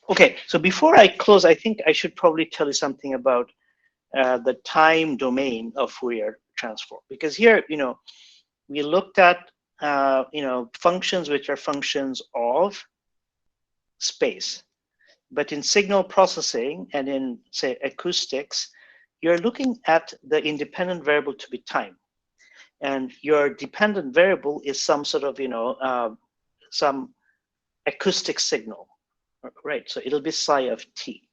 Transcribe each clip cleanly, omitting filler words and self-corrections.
Okay, so before I close, I think I should probably tell you something about the time domain of Fourier transform, because here, we looked at, functions which are functions of space. But in signal processing and in, say, acoustics, you're looking at the independent variable to be time. And your dependent variable is some sort of, some acoustic signal, right? So it'll be psi of t.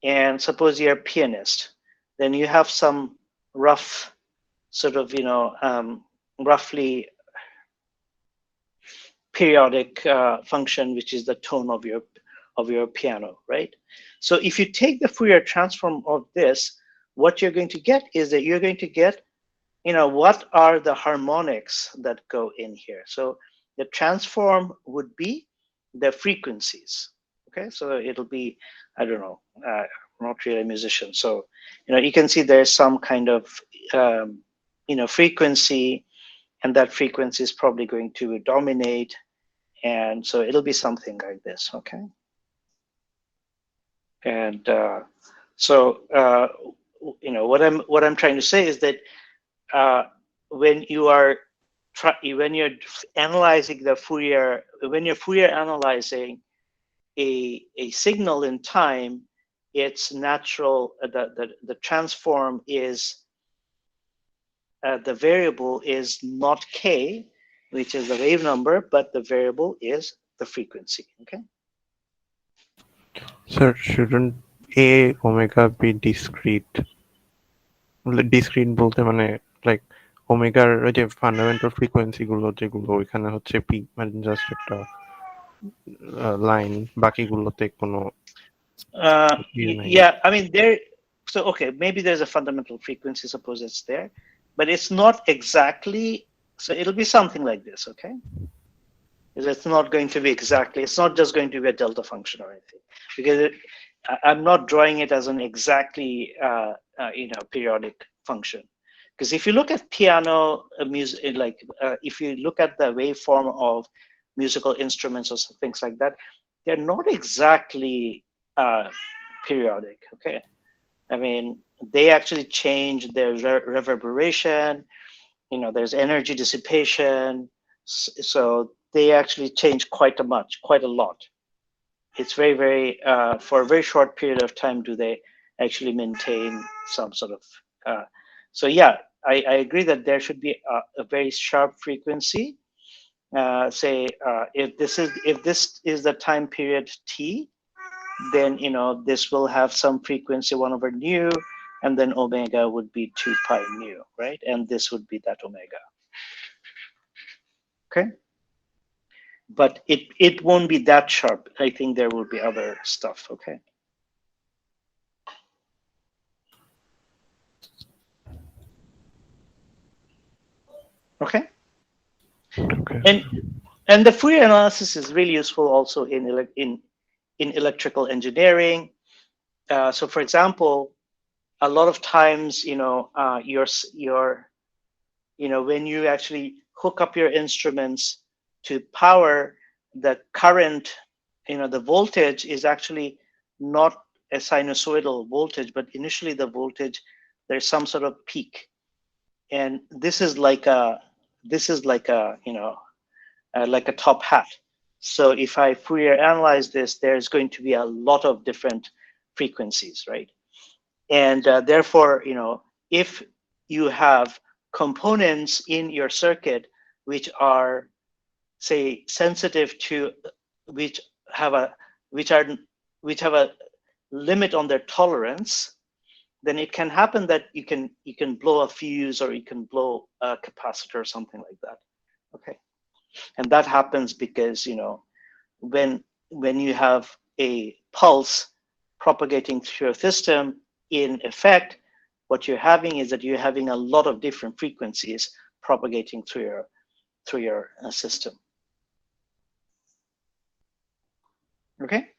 And suppose you're a pianist, then you have some rough sort of, roughly periodic function, which is the tone of your piano, right? So if you take the Fourier transform of this, what you're going to get is that you're going to get, what are the harmonics that go in here? So the transform would be the frequencies. Okay, so it'll be, I don't know, I'm not really a musician, so you can see there's some kind of frequency, and that frequency is probably going to dominate, and so it'll be something like this. Okay, and what I'm trying to say is that when you're analyzing the Fourier, when you're Fourier analyzing a signal in time, it's natural the transform is the variable is not k, which is the wave number, but the variable is the frequency. Okay. Sir, shouldn't a omega be discrete? Discrete বলতে মানে like ওমেগার ওই যে fundamental frequency গুলো যেগুলো ওইখানে হচ্ছে pick মানে just একটা লাইন, বাকিগুলোতে কোনো yeah, I mean there. So okay, maybe there's a fundamental frequency. Suppose it's there, but it's not exactly. So it'll be something like this. Okay. It's not going to be exactly. It's not just going to be a delta function or anything, because I'm not drawing it as an exactly periodic function. Because if you look at piano music, like if you look at the waveform of musical instruments or things like that, they're not exactly periodic. Okay, I mean they actually change their reverberation. There's energy dissipation, so they actually change quite a lot. It's very, very, for a very short period of time do they actually maintain some sort of, so yeah, I agree that there should be a very sharp frequency. Say, if this is the time period t, then, this will have some frequency 1/nu, and then omega would be 2 pi mu, right? And this would be that omega. Okay. But it won't be that sharp. I think there will be other stuff. Okay. Okay. And the Fourier analysis is really useful also in electrical engineering. So for example, a lot of times, when you actually hook up your instruments to power, the current, the voltage is actually not a sinusoidal voltage, but initially the voltage, there's some sort of peak. And this is like a top hat. So if I Fourier analyze this, there's going to be a lot of different frequencies, right? And therefore, if you have components in your circuit which are, say, sensitive to, which have a limit on their tolerance, then it can happen that you can blow a fuse, or you can blow a capacitor or something like that. Okay, and that happens because when you have a pulse propagating through your system, in effect, what you're having is that you're having a lot of different frequencies propagating through your system. Okay.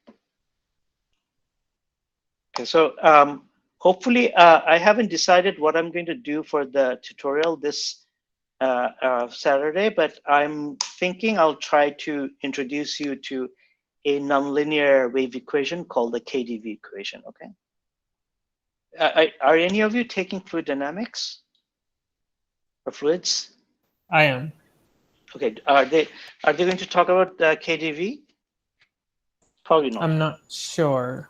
Okay. So hopefully, I haven't decided what I'm going to do for the tutorial this Saturday, but I'm thinking I'll try to introduce you to a nonlinear wave equation called the KdV equation. Okay. Are any of you taking fluid dynamics or fluids? I am. Okay. Are they going to talk about KdV? Probably not. I'm not sure.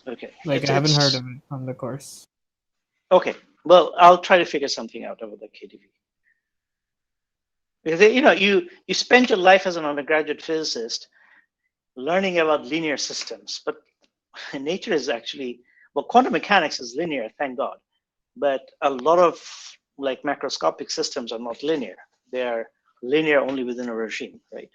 Okay. Like I haven't heard of it on the course. Okay. Well, I'll try to figure something out about the KdV. Because you spend your life as an undergraduate physicist learning about linear systems, but nature is actually, well, quantum mechanics is linear, thank God, but a lot of like macroscopic systems are not linear. They are linear only within a regime, right?